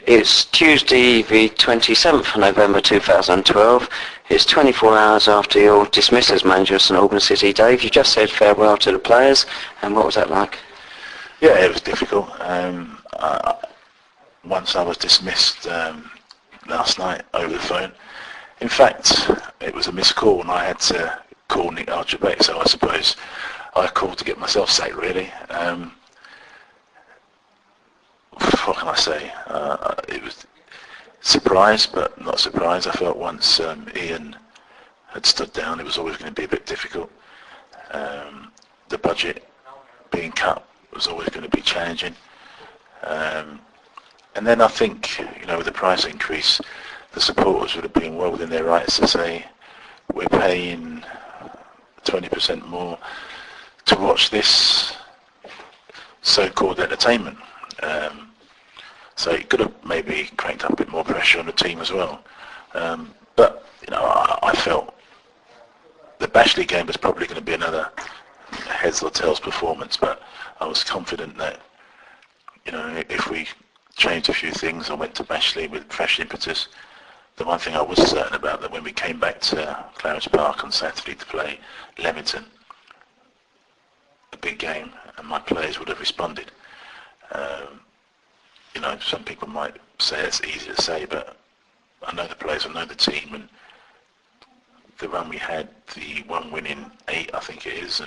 It's Tuesday the 27th of November 2012. It's 24 hours after you're dismissed as manager of St Albans City. Dave, you just said farewell to the players, and what was that like? Yeah, it was difficult. Once I was dismissed last night over the phone, in fact, it was a missed call and I had to call Nick Archer back, so I suppose I called to get myself sacked, really. What can I say? It was surprised, but not surprised. I felt once Ian had stood down, it was always going to be a bit difficult. The budget being cut was always going to be challenging. And then I think, with the price increase, the supporters would have been well within their rights to say, we're paying 20% more to watch this so-called entertainment. So it could have maybe cranked up a bit more pressure on the team as well. But I felt the Bashley game was probably going to be another heads or tails performance, but I was confident that, if we changed a few things and went to Bashley with fresh impetus, the one thing I was certain about, that when we came back to Clarence Park on Saturday to play Leamington, a big game, and my players would have responded. Some people might say it's easy to say, but I know the players, I know the team, and the run we had, the 1 win in 8, I think it is,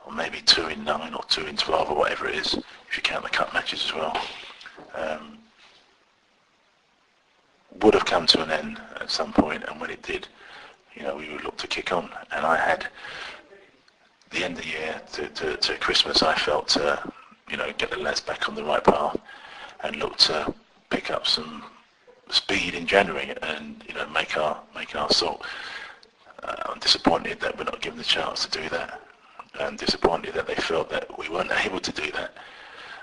or maybe 2 in 9 or 2 in 12 or whatever it is, if you count the cup matches as well, would have come to an end at some point, and when it did, we would look to kick on. And I had the end of the year to Christmas, I felt to, get the lads back on the right path and look to pick up some speed in January and, make our salt. I'm disappointed that we're not given the chance to do that. I'm disappointed that they felt that we weren't able to do that.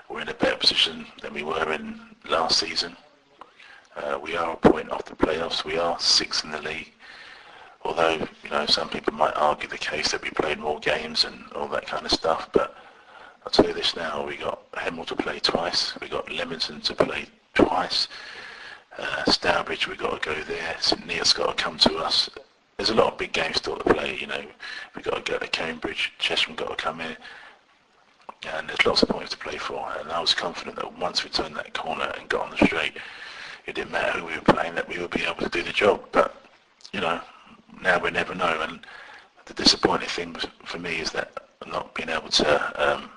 We're in a better position than we were in last season. We are a point off the playoffs. We are 6th in the league. Although, some people might argue the case that we played more games and all that kind of stuff. But I'll tell you this now, we got Howell to play twice. We got Leamington to play twice. Stourbridge, we got to go there. St Neots got to come to us. There's a lot of big games still to play. We've got to go to Cambridge. Chesham got to come here. And there's lots of points to play for. And I was confident that once we turned that corner and got on the straight, it didn't matter who we were playing, that we would be able to do the job. But, now we never know. And the disappointing thing for me is that not being able to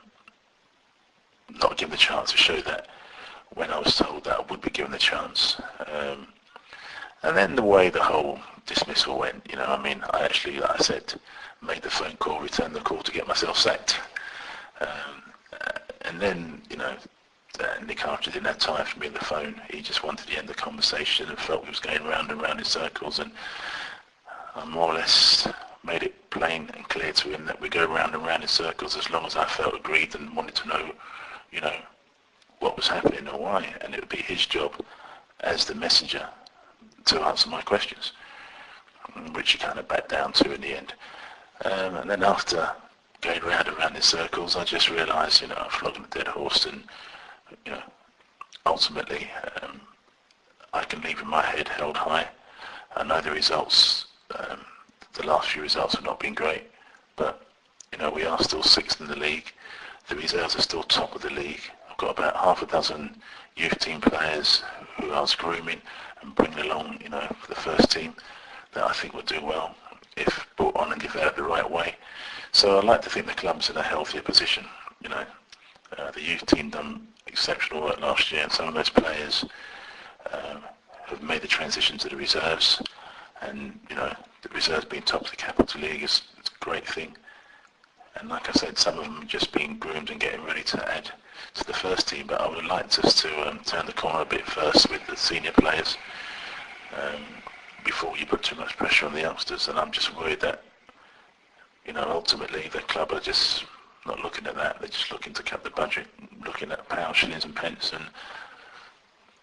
not give the chance to show that when I was told that I would be given the chance. And then the way the whole dismissal went, I actually, like I said, made the phone call, returned the call to get myself sacked. And then, Nick Archer didn't have time for me on the phone. He just wanted to end the conversation and felt we was going round and round in circles. And I more or less made it plain and clear to him that we go round and round in circles as long as I felt aggrieved and wanted to know, what was happening or why. And it would be his job as the messenger to answer my questions, which he kind of backed down to in the end. And then after going round and round in circles, I just realised, I'm flogging a dead horse, and ultimately, I can leave in my head held high. I know the results, the last few results have not been great, but, we are still 6th in the league. The reserves are still top of the league. I've got about half a dozen youth team players who I was grooming and bringing along, for the first team that I think will do well if brought on and developed the right way. So I'd like to think the club's in a healthier position. The youth team done exceptional work last year, and some of those players have made the transition to the reserves. And the reserves being top of the Capital League is a great thing. And like I said, some of them have just been groomed and getting ready to add to the first team. But I would have liked us to turn the corner a bit first with the senior players before you put too much pressure on the youngsters. And I'm just worried that ultimately the club are just not looking at that. They're just looking to cut the budget, looking at pounds, shillings and pence, and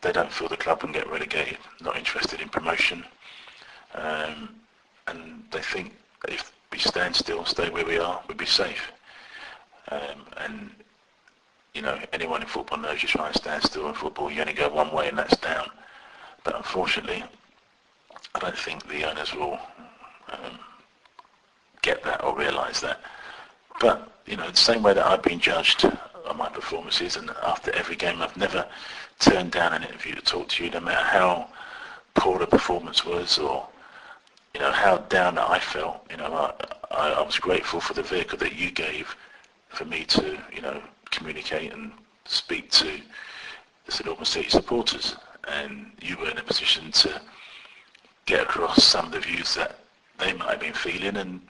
they don't feel the club can get relegated, not interested in promotion. And they think that if we stand still, stay where we are, we'll be safe. And anyone in football knows you try and stand still in football, you only go one way and that's down. But unfortunately, I don't think the owners will get that or realise that. But, the same way that I've been judged on my performances, and after every game I've never turned down an interview to talk to you, no matter how poor the performance was or, how down I felt. I was grateful for the vehicle that you gave for me to, communicate and speak to the St Albans City supporters. And you were in a position to get across some of the views that they might have been feeling, and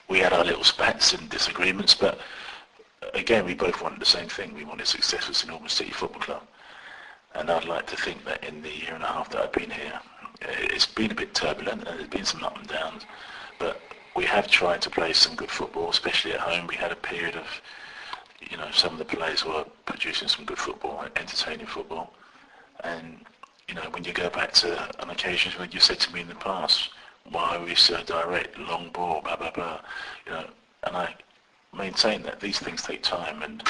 we had our little spats and disagreements, but again we both wanted the same thing. We wanted success with St Albans City Football Club, and I'd like to think that in the year and a half that I've been here, it's been a bit turbulent and there's been some up and downs, but we have tried to play some good football, especially at home. We had a period of some of the players were producing some good football, entertaining football, and when you go back to on occasions when you said to me in the past, why are we so direct, long ball, blah blah blah, and I maintain that these things take time, and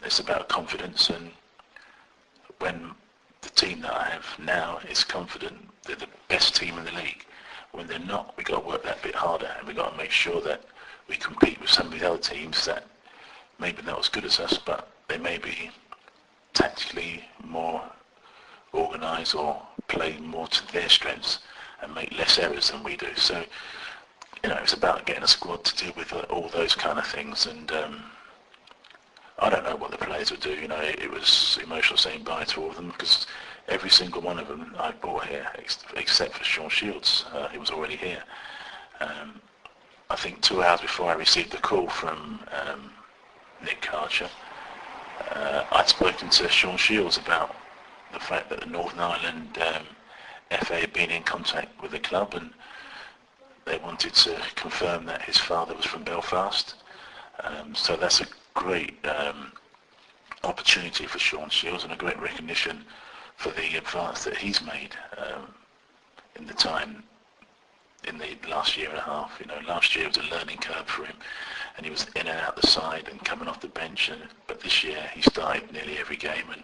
it's about confidence. And when the team that I have now is confident, they're the best team in the league. When they're not, we've got to work that bit harder, and we've got to make sure that we compete with some of the other teams that maybe not as good as us, but they may be tactically more organised or play more to their strengths and make less errors than we do. So, it's about getting a squad to deal with all those kind of things. And I don't know what the players would do. It was emotional saying bye to all of them, because every single one of them I brought here, except for Sean Shields, he was already here. I think 2 hours before I received the call from Nick Karcher, I'd spoken to Sean Shields about the fact that the Northern Ireland FA had been in contact with the club, and they wanted to confirm that his father was from Belfast. So that's a great opportunity for Sean Shields, and a great recognition for the advance that he's made in the time in the last year and a half. Last year was a learning curve for him, and he was in and out the side and coming off the bench. But this year he started nearly every game, and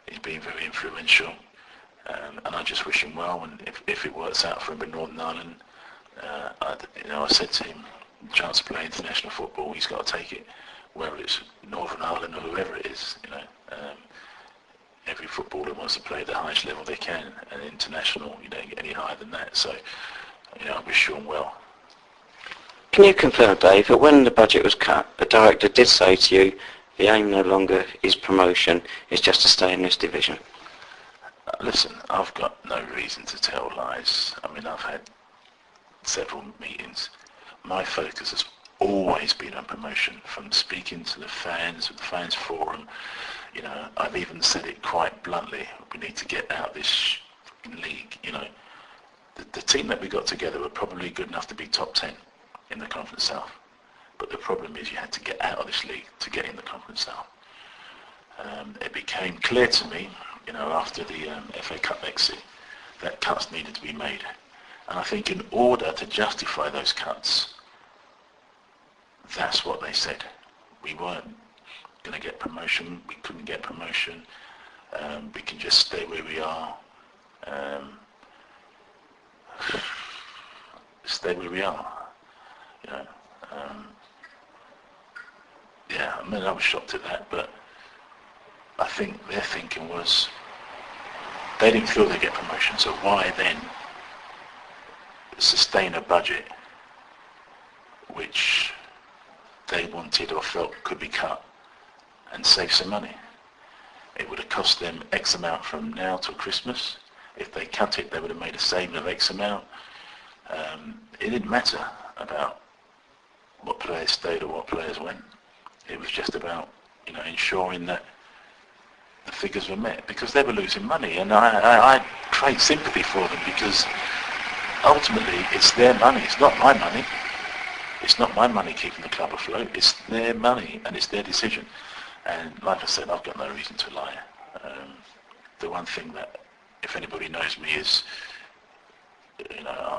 he's been very influential. And I just wish him well. And if it works out for him in Northern Ireland, I said to him, chance to play international football, he's got to take it, whether it's Northern Ireland or whoever it is. Every footballer wants to play at the highest level they can, and international, you don't get any higher than that. So, I wish Sean well. Can you confirm, Dave, that when the budget was cut, the director did say to you, the aim no longer is promotion, it's just to stay in this division? Listen, I've got no reason to tell lies. I've had several meetings. My focus has always been on promotion, from speaking to the fans, at the fans forum. I've even said it quite bluntly, we need to get out of this league. The team that we got together were probably good enough to be top 10 in the Conference South. But the problem is you had to get out of this league to get in the Conference South. It became clear to me, after the FA Cup exit, that cuts needed to be made. And I think in order to justify those cuts, that's what they said. We weren't going to get promotion, we couldn't get promotion, we can just stay where we are. Stay where we are. I was shocked at that, but I think their thinking was they didn't feel they'd get promotion, so why then sustain a budget which they wanted or felt could be cut and save some money? It would have cost them X amount from now till Christmas. If they cut it, they would have made a saving of X amount. It didn't matter about what players stayed or what players went. It was just about, ensuring that the figures were met, because they were losing money, and I create sympathy for them, because ultimately it's their money. It's not my money. It's not my money keeping the club afloat. It's their money, and it's their decision. And like I said, I've got no reason to lie. The one thing that, if anybody knows me, is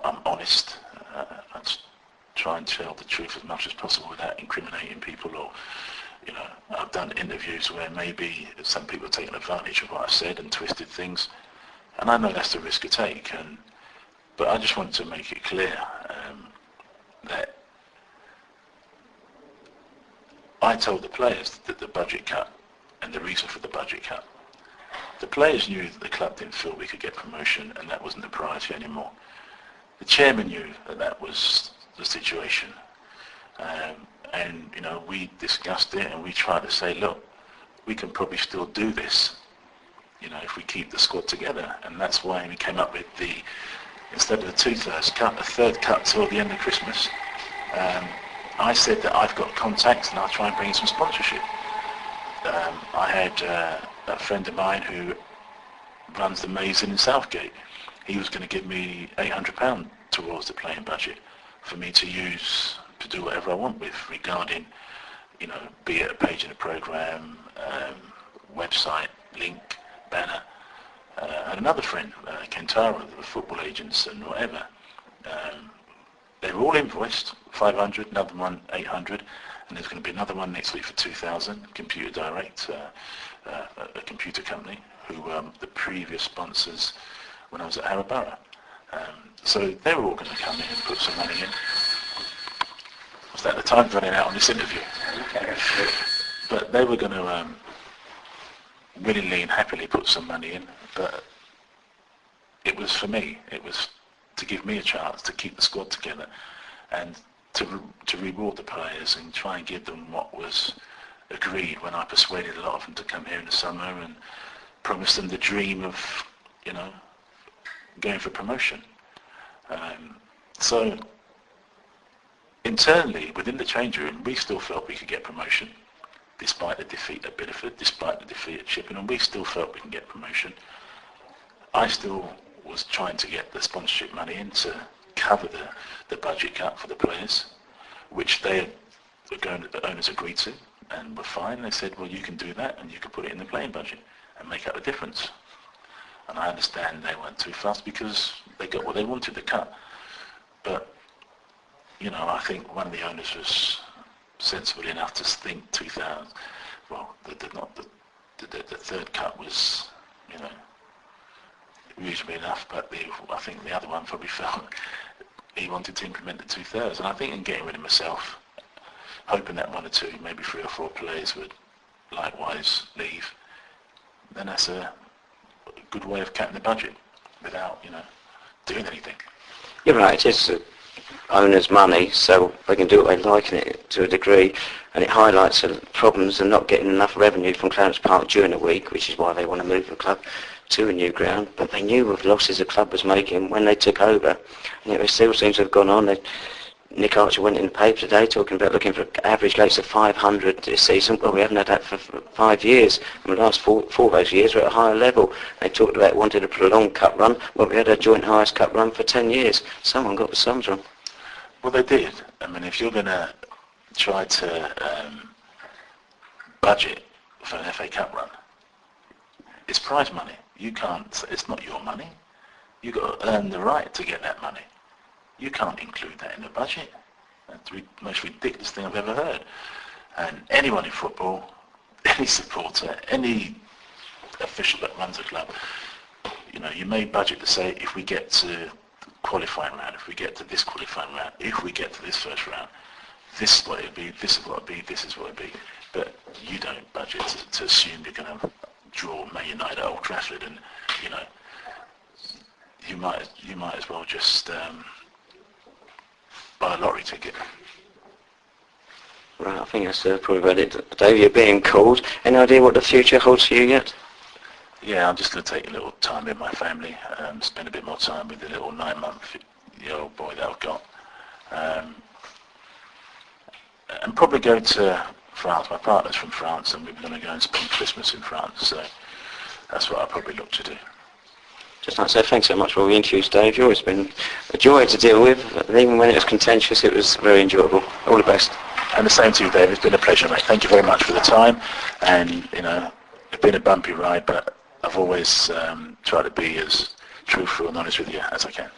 I'm honest. I try and tell the truth as much as possible without incriminating people or you know, I've done interviews where maybe some people have taken advantage of what I've said and twisted things, and I know that's the risk I take. But I just wanted to make it clear that I told the players that the budget cut and the reason for the budget cut. The players knew that the club didn't feel we could get promotion, and that wasn't the priority anymore. The chairman knew that that was the situation, and you know, we discussed it and we tried to say, look, we can probably still do this, you know, if we keep the squad together. And that's why we came up with the, instead of a 2/3 cut, a third cut till the end of Christmas. I said that I've got contacts and I'll try and bring in some sponsorship. I had a friend of mine who runs the Maze in Southgate. He was going to give me £800 towards the playing budget for me to use to do whatever I want with regarding, you know, be it a page in a programme, website, link, banner. And another friend, Kentara, the football agents and whatever. They were all invoiced, 500, another one 800, and there's going to be another one next week for 2,000, Computer Direct, a computer company, who the previous sponsors when I was at Howell Borough. So they were all going to come in and put some money in. Was that the time running out on this interview? Okay. But they were going to willingly and happily put some money in, but it was for me. It was to give me a chance to keep the squad together and to reward the players and try and give them what was agreed when I persuaded a lot of them to come here in the summer and promised them the dream of, you know, going for promotion. So internally, within the change room, we still felt we could get promotion, despite the defeat at Bideford, despite the defeat at Chippenham, we still felt we can get promotion. I still was trying to get the sponsorship money in to cover the budget cut for the players, which the owners agreed to and were fine. They said, well, you can do that and you can put it in the playing budget and make up the difference. And I understand they weren't too fast because they got what they wanted, the cut. But, you know, I think one of the owners was sensible enough to think 2,000, well, the third cut was, you know, reasonably enough, but I think the other one probably felt he wanted to implement the 2/3. And I think in getting rid of myself, hoping that one or two, maybe 3 or 4 players would likewise leave, then that's a good way of cutting the budget without, you know, doing anything. You're right, it's owners' money, so they can do what they like in it to a degree, and it highlights the problems of not getting enough revenue from Clarence Park during the week, which is why they want to move the club to a new ground. But they knew of losses the club was making when they took over, and it still seems to have gone on. Nick Archer went in the paper today talking about looking for average rates of 500 this season. Well, we haven't had that for 5 years, and the last four of those years were at a higher level. They talked about wanting a prolonged cup run. Well, we had a joint highest cup run for 10 years. Someone got the sums wrong. Well, they did. I mean, if you're going to try to budget for an FA Cup run, it's prize money. You can't, it's not your money. You've got to earn the right to get that money. You can't include that in the budget. That's the most ridiculous thing I've ever heard. And anyone in football, any supporter, any official that runs a club, you know, you may budget to say, if we get to qualifying round, if we get to this qualifying round, if we get to this first round, this is what it'll be, this is what it'll be, this is what it'll be. But you don't budget to assume you're going to draw Man United at Old Trafford, and you know, you might as well just buy a lottery ticket. Right, I think that's probably about it. Dave, you're being called. Any idea what the future holds for you yet? Yeah, I'm just going to take a little time with my family, spend a bit more time with the little 9-month-old boy that I've got, and probably go to France. My partner's from France, and we're going to go and spend Christmas in France, so that's what I'll probably look to do. Just like to say thanks so much for all the interviews, Dave. You've always been a joy to deal with. Even when it was contentious, it was very enjoyable. All the best. And the same to you, Dave. It's been a pleasure, mate. Thank you very much for the time. And, you know, it's been a bumpy ride, but I've always tried to be as truthful and honest with you as I can.